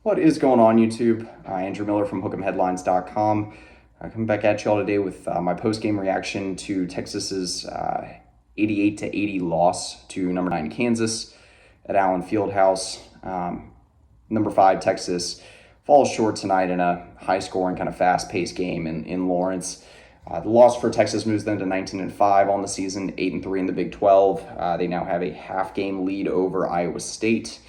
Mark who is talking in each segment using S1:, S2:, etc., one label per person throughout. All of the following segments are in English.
S1: What is going on, YouTube? Andrew Miller from hook'emheadlines.com. Coming back at y'all today with my post-game reaction to Texas's 88-80 loss to number 9 Kansas at Allen Fieldhouse. Number 5 Texas falls short tonight in a high-scoring, kind of fast-paced game in Lawrence. The loss for Texas moves them to 19-5 on the season, 8-3 in the Big 12. They now have a half-game lead over Iowa State.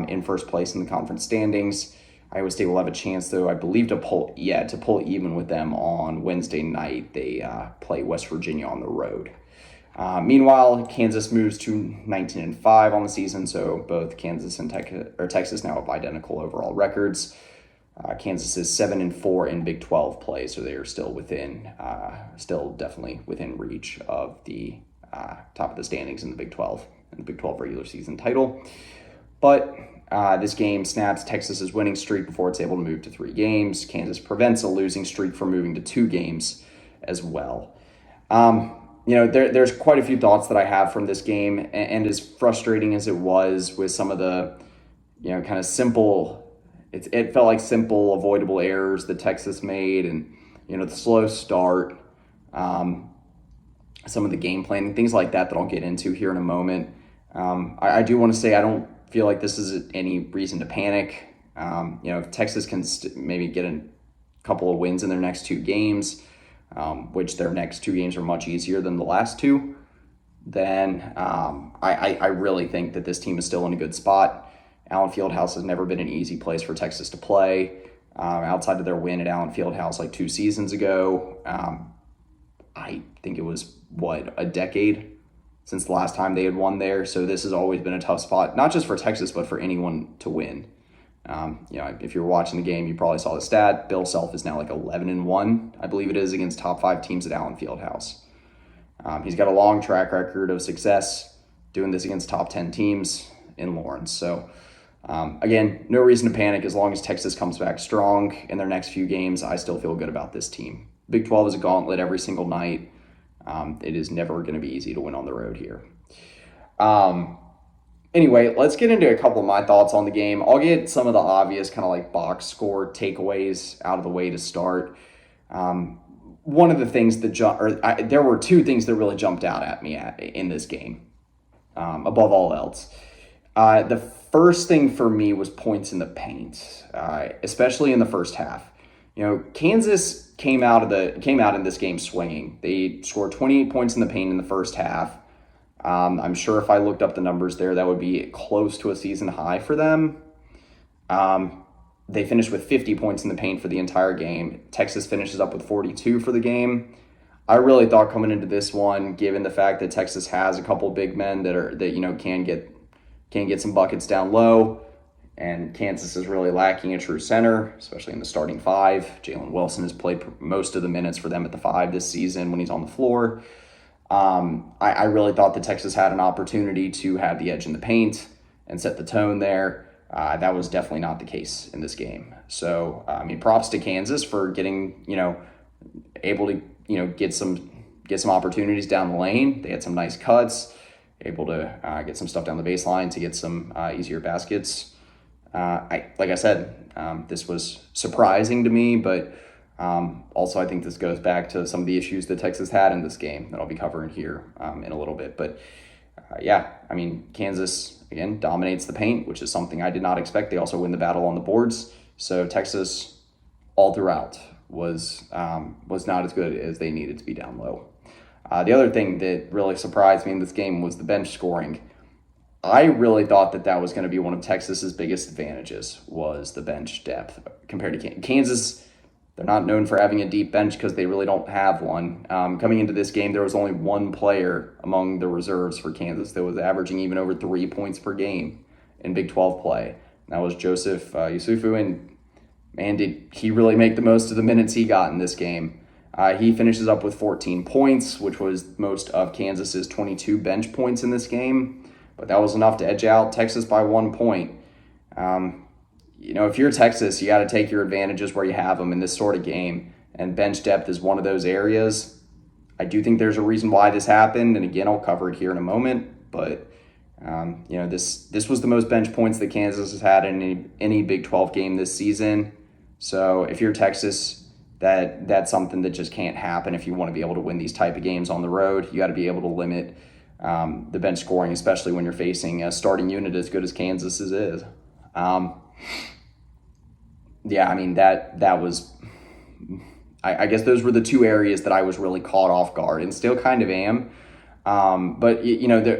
S1: In first place in the conference standings. Iowa State will have a chance, though, I believe, to pull even with them on Wednesday night. They play West Virginia on the road. Meanwhile, Kansas moves to 19-5 on the season, so both Kansas and Texas now have identical overall records. Kansas is 7-4 in Big 12 play, so they are still definitely within reach of the top of the standings in the Big 12 and the Big 12 regular season title. But this game snaps Texas's winning streak before it's able to move to 3 games. Kansas prevents a losing streak from moving to 2 games as well. There's quite a few thoughts that I have from this game, and as frustrating as it was with some of the, kind of simple, it felt like simple, avoidable errors that Texas made, and, the slow start, some of the game planning, things like that I'll get into here in a moment. I do want to say I don't feel like this is any reason to panic. If Texas can maybe get a couple of wins in their next 2 games, which their next 2 games are much easier than the last 2, then I really think that this team is still in a good spot. Allen Fieldhouse has never been an easy place for Texas to play. Outside of their win at Allen Fieldhouse like 2 seasons ago, I think it was, a decade since the last time they had won there. So this has always been a tough spot, not just for Texas, but for anyone to win. If you're watching the game, you probably saw the stat. Bill Self is now like 11-1, I believe it is, against top 5 teams at Allen Fieldhouse. He's got a long track record of success doing this against top 10 teams in Lawrence. So again, no reason to panic as long as Texas comes back strong in their next few games. I still feel good about this team. Big 12 is a gauntlet every single night. It is never going to be easy to win on the road here. Anyway, let's get into a couple of my thoughts on the game. I'll get some of the obvious kind of like box score takeaways out of the way to start. One of the things that there were 2 things that really jumped out at me in this game, above all else. The first thing for me was points in the paint, especially in the first half. Kansas came out in this game swinging. They scored 28 points in the paint in the first half. I'm sure if I looked up the numbers there, that would be close to a season high for them. They finished with 50 points in the paint for the entire game. Texas finishes up with 42 for the game. I really thought coming into this one, given the fact that Texas has a couple big men that can get some buckets down low, and Kansas is really lacking a true center, especially in the starting 5. Jalen Wilson has played most of the minutes for them at the 5 this season when he's on the floor. I really thought that Texas had an opportunity to have the edge in the paint and set the tone there. That was definitely not the case in this game. So, props to Kansas for getting, able to, get some opportunities down the lane. They had some nice cuts, able to get some stuff down the baseline to get some easier baskets. Like I said, this was surprising to me, but also I think this goes back to some of the issues that Texas had in this game that I'll be covering here in a little bit. But Kansas, again, dominates the paint, which is something I did not expect. They also win the battle on the boards. So Texas, all throughout, was not as good as they needed to be down low. The other thing that really surprised me in this game was the bench scoring. I really thought that was going to be one of Texas's biggest advantages, was the bench depth compared to Kansas. They're not known for having a deep bench because they really don't have one. Coming into this game, there was only 1 player among the reserves for Kansas that was averaging even over 3 points per game in Big 12 play. And that was Joseph Yusufu, and man, did he really make the most of the minutes he got in this game. He finishes up with 14 points, which was most of Kansas's 22 bench points in this game. But that was enough to edge out Texas by 1 point. If you're Texas, you got to take your advantages where you have them in this sort of game. And bench depth is one of those areas. I do think there's a reason why this happened. And again, I'll cover it here in a moment. But This was the most bench points that Kansas has had in any Big 12 game this season. So if you're Texas, that's something that just can't happen if you want to be able to win these type of games on the road. You got to be able to limit the bench scoring, especially when you're facing a starting unit as good as Kansas's is. That was. I guess those were the two areas that I was really caught off guard, and still kind of am. But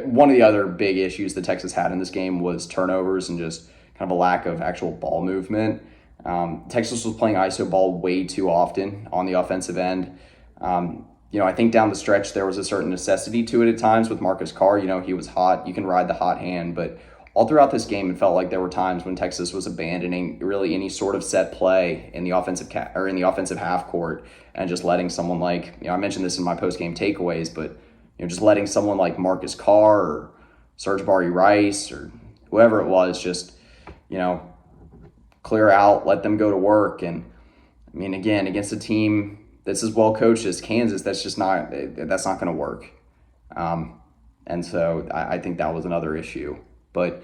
S1: one of the other big issues that Texas had in this game was turnovers and just kind of a lack of actual ball movement. Texas was playing iso ball way too often on the offensive end. I think down the stretch there was a certain necessity to it at times with Marcus Carr. He was hot. You can ride the hot hand, but all throughout this game, it felt like there were times when Texas was abandoning really any sort of set play in the offensive in the offensive half court and just letting someone like, I mentioned this in my post-game takeaways, but just letting someone like Marcus Carr or Serge Barry Rice or whoever it was just, clear out, let them go to work. And again, against a team that's as well coached as Kansas, that's not going to work. And so I think that was another issue. But,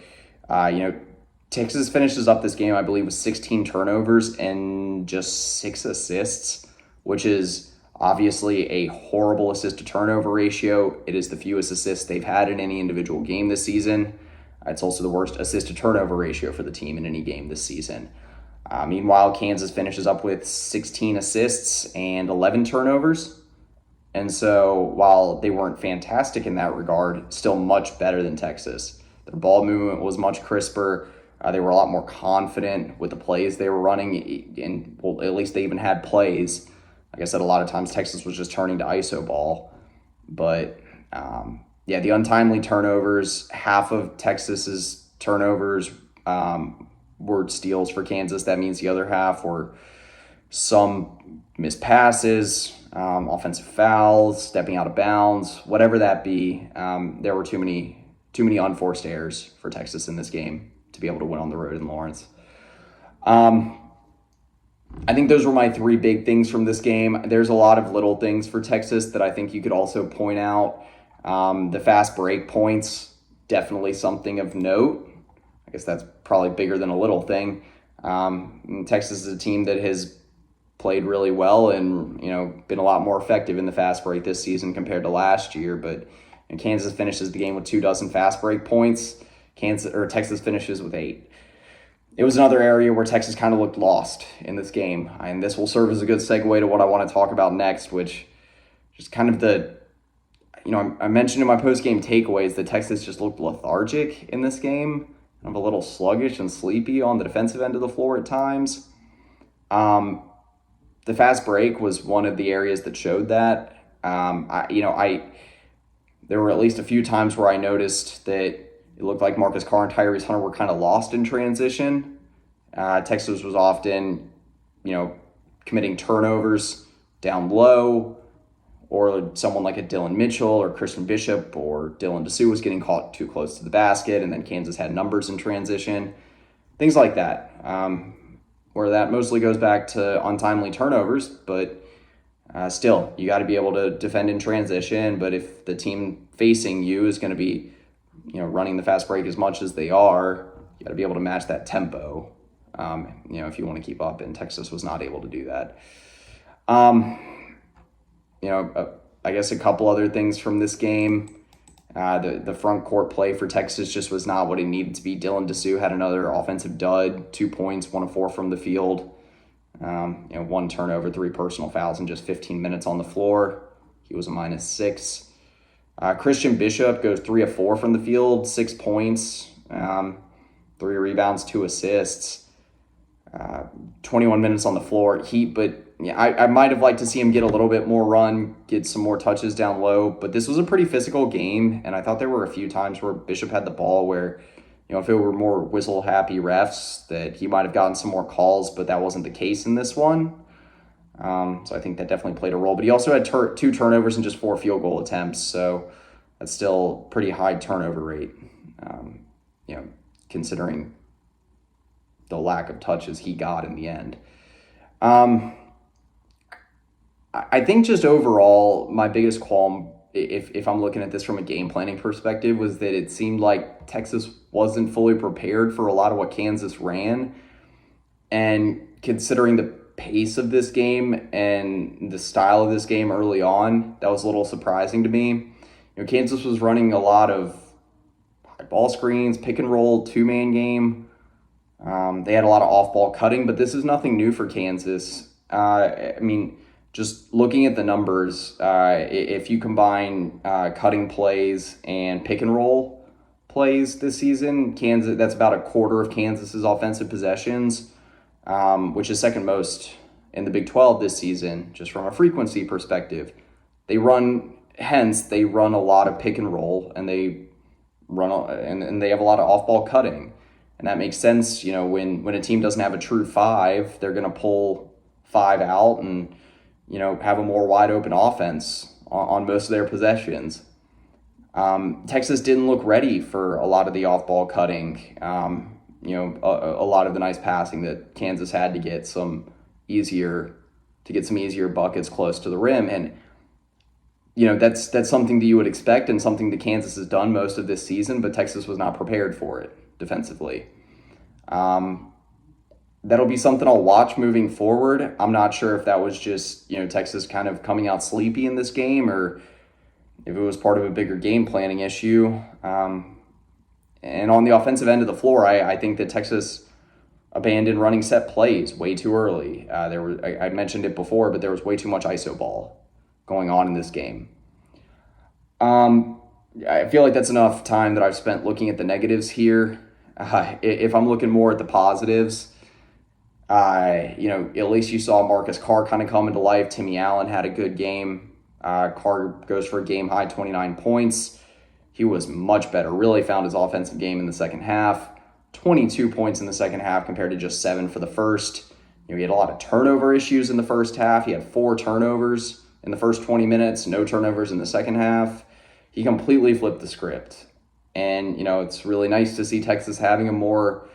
S1: Texas finishes up this game, I believe, with 16 turnovers and just 6 assists, which is obviously a horrible assist-to-turnover ratio. It is the fewest assists they've had in any individual game this season. It's also the worst assist-to-turnover ratio for the team in any game this season. Meanwhile, Kansas finishes up with 16 assists and 11 turnovers. And so while they weren't fantastic in that regard, still much better than Texas. Their ball movement was much crisper. They were a lot more confident with the plays they were running. And at least they even had plays. Like I said, a lot of times Texas was just turning to iso ball. But, the untimely turnovers, half of Texas's turnovers were steals for Kansas. That means the other half were some missed passes, offensive fouls, stepping out of bounds, whatever that be. There were too many unforced errors for Texas in this game to be able to win on the road in Lawrence. I think those were my 3 big things from this game. There's a lot of little things for Texas that I think you could also point out. The fast break points, definitely something of note. I guess that's probably bigger than a little thing. Texas is a team that has played really well and, been a lot more effective in the fast break this season compared to last year. But Kansas finishes the game with 24 fast break points. Texas finishes with 8. It was another area where Texas kind of looked lost in this game. And this will serve as a good segue to what I want to talk about next, which just kind of I mentioned in my post-game takeaways that Texas just looked lethargic in this game, kind of a little sluggish and sleepy on the defensive end of the floor at times. The fast break was one of the areas that showed that. There were at least a few times where I noticed that it looked like Marcus Carr and Tyrese Hunter were kind of lost in transition. Texas was often, committing turnovers down low, or someone like a Dylan Mitchell or Christian Bishop or Dylan Dessou was getting caught too close to the basket, and then Kansas had numbers in transition. Things like that, where that mostly goes back to untimely turnovers, but still, you got to be able to defend in transition. But if the team facing you is going to be, running the fast break as much as they are, you got to be able to match that tempo, if you want to keep up. And Texas was not able to do that. I guess a couple other things from this game. The front court play for Texas just was not what it needed to be. Dylan Dessou had another offensive dud, 2 points, 1 of 4 from the field. 1 turnover, 3 personal fouls in just 15 minutes on the floor. He was a -6. Christian Bishop goes 3 of 4 from the field, 6 points, 3 rebounds, 2 assists, 21 minutes on the floor. I might have liked to see him get a little bit more run, get some more touches down low, but this was a pretty physical game, and I thought there were a few times where Bishop had the ball where, if it were more whistle-happy refs, that he might have gotten some more calls, but that wasn't the case in this one. So I think that definitely played a role. But he also had 2 turnovers and just 4 field goal attempts, so that's still pretty high turnover rate, considering the lack of touches he got in the end. I think just overall, my biggest qualm if I'm looking at this from a game planning perspective, was that it seemed like Texas wasn't fully prepared for a lot of what Kansas ran. And considering the pace of this game and the style of this game early on, that was a little surprising to me. Kansas was running a lot of high ball screens, pick and roll, two-man game. They had a lot of off-ball cutting, but this is nothing new for Kansas. Just looking at the numbers, if you combine cutting plays and pick and roll plays this season, Kansas, that's about a quarter of Kansas's offensive possessions, which is second most in the Big 12 this season, just from a frequency perspective. They run a lot of pick and roll, and they have a lot of off-ball cutting. And that makes sense, when a team doesn't have a true five, they're going to pull five out and, have a more wide open offense on most of their possessions. Texas didn't look ready for a lot of the off-ball cutting, a lot of the nice passing that Kansas had to get some easier buckets close to the rim. And, that's something that you would expect and something that Kansas has done most of this season, but Texas was not prepared for it defensively. That'll be something I'll watch moving forward. I'm not sure if that was just, Texas kind of coming out sleepy in this game, or if it was part of a bigger game planning issue. And on the offensive end of the floor, I think that Texas abandoned running set plays way too early. I mentioned it before, but there was way too much ISO ball going on in this game. I feel like that's enough time that I've spent looking at the negatives here. If I'm looking more at the positives, at least you saw Marcus Carr kind of come into life. Timmy Allen had a good game. Carr goes for a game-high 29 points. He was much better, really found his offensive game in the second half. 22 points in the second half compared to just 7 for the first. He had a lot of turnover issues in the first half. He had 4 turnovers in the first 20 minutes, no turnovers in the second half. He completely flipped the script. And, it's really nice to see Texas having a more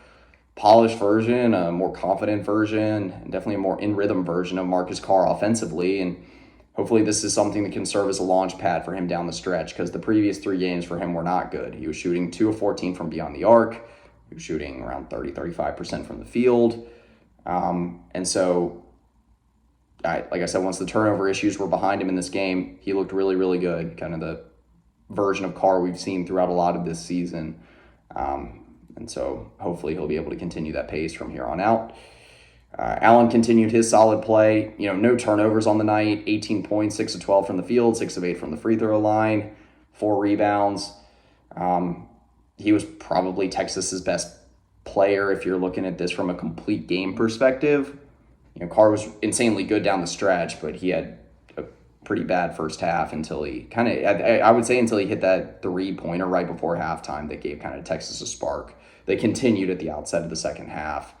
S1: polished version, a more confident version, and definitely a more in-rhythm version of Marcus Carr offensively. And hopefully this is something that can serve as a launch pad for him down the stretch, because the previous 3 games for him were not good. He was shooting 2 of 14 from beyond the arc. He was shooting around 35% from the field. And so, like I said, once the turnover issues were behind him in this game, he looked really, really good, kind of the version of Carr we've seen throughout a lot of this season. And so hopefully he'll be able to continue that pace from here on out. Allen continued his solid play. No turnovers on the night, 18 points, 6 of 12 from the field, 6 of 8 from the free throw line, 4 rebounds. He was probably Texas's best player if you're looking at this from a complete game perspective. Carr was insanely good down the stretch, but he had a pretty bad first half until he until he hit that 3-pointer right before halftime that gave kind of Texas a spark. They continued at the outset of the second half.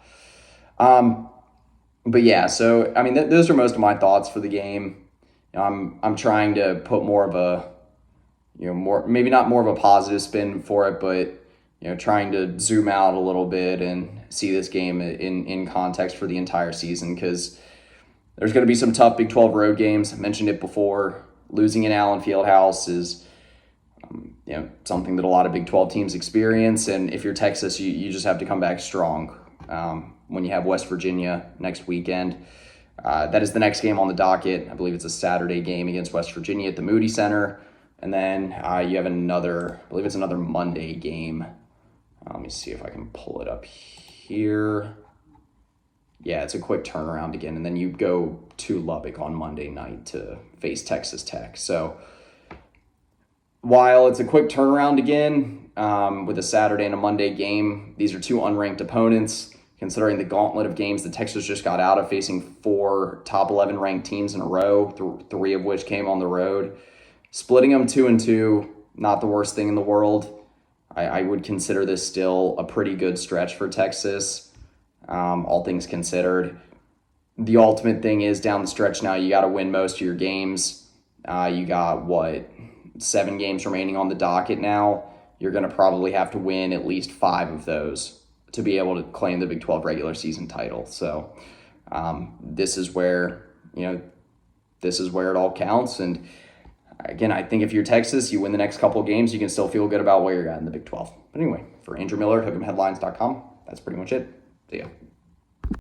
S1: But yeah, so, those are most of my thoughts for the game. I'm trying to put more of a, maybe not more of a positive spin for it, but, trying to zoom out a little bit and see this game in context for the entire season, because there's going to be some tough Big 12 road games. I mentioned it before. Losing in Allen Fieldhouse is, something that a lot of Big 12 teams experience. And if you're Texas, you just have to come back strong. When you have West Virginia next weekend. That is the next game on the docket. I believe it's a Saturday game against West Virginia at the Moody Center. And then you have another Monday game. Let me see if I can pull it up here. Yeah, it's a quick turnaround again. And then you go to Lubbock on Monday night to face Texas Tech. So while it's a quick turnaround again, with a Saturday and a Monday game, these are 2 unranked opponents. Considering the gauntlet of games that Texas just got out of, facing 4 top 11 ranked teams in a row, 3 of which came on the road. Splitting them 2-2, not the worst thing in the world. I would consider this still a pretty good stretch for Texas, all things considered. The ultimate thing is down the stretch now, you got to win most of your games. You got, 7 games remaining on the docket now. You're going to probably have to win at least 5 of those to be able to claim the Big 12 regular season title. So this is where it all counts. And again, I think if you're Texas, you win the next couple of games, you can still feel good about where you're at in the Big 12. But anyway, for Andrew Miller, hook'emheadlines.com, that's pretty much it. See ya.